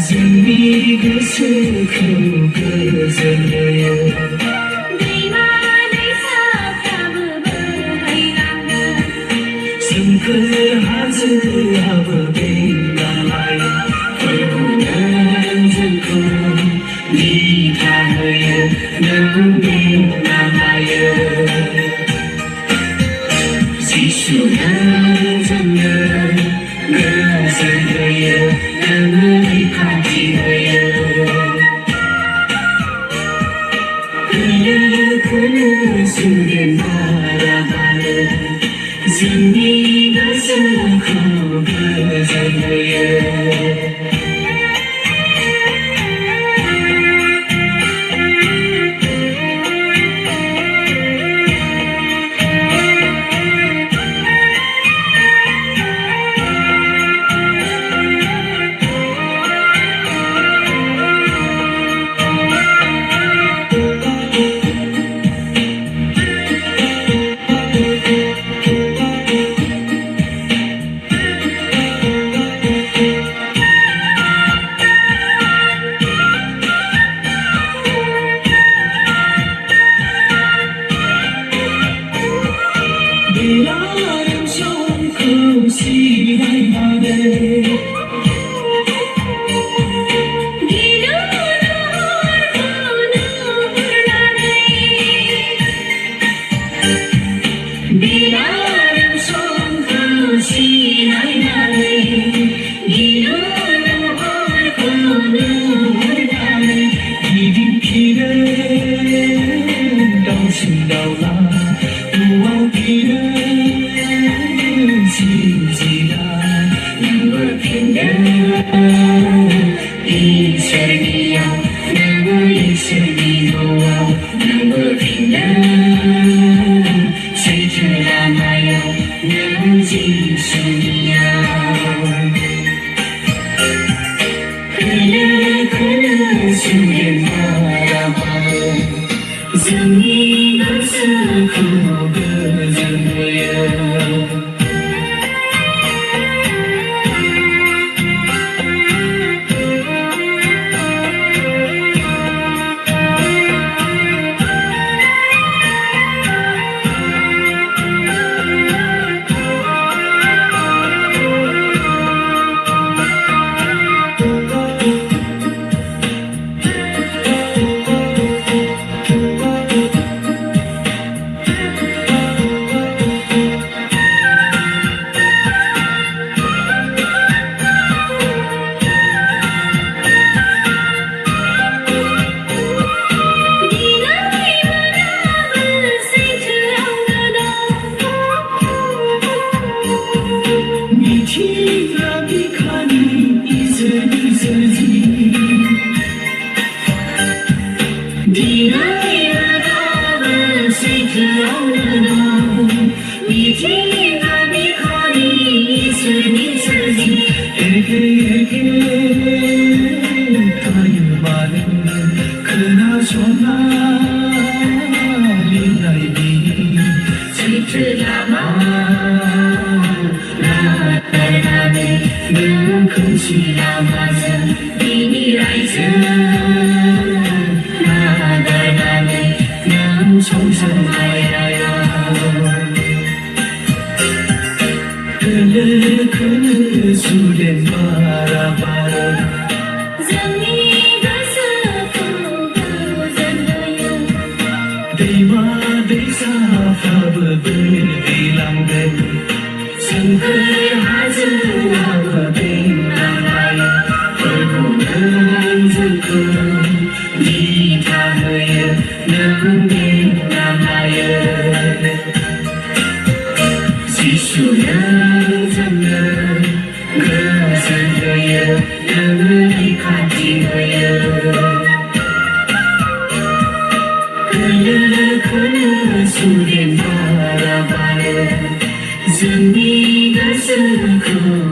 जोंनि गोसोखौ गोजोनहोयो दैमा दैसाफ्राबो बोहैलाङो सोमखोर हाजोआबो बेंलांलायो फोरबुनो जोंखौ दिथा होयो नों बेंलांलायो जिसुनो जोंनो गोजोन होयो नों रैखाथि होयो खोलो सुदेम बारा बारो जोंनि गोसोखौ गोजोन होयो Dilarım şarkım sineymade Dilarım şarkım sineymade Dilarım harkunum hırdane Gidip gide Dansın dağla Dual gide Zilzila Nanggur pindah Iseriya Nanggur iseriya Nanggur pindah Sejelamaya Nanggur jisunya Kala sudah marah Zami gosoku gozonoyo Kala sudah marah Zami gosoku gozonoyo दैमा दैसाफ्राबो बोहैलांदों सोमखोर हाजोआबो बेंलांलायो फोरबुनो जोंखौ खोल सुरे बारा बार जोंनि गोसोखौ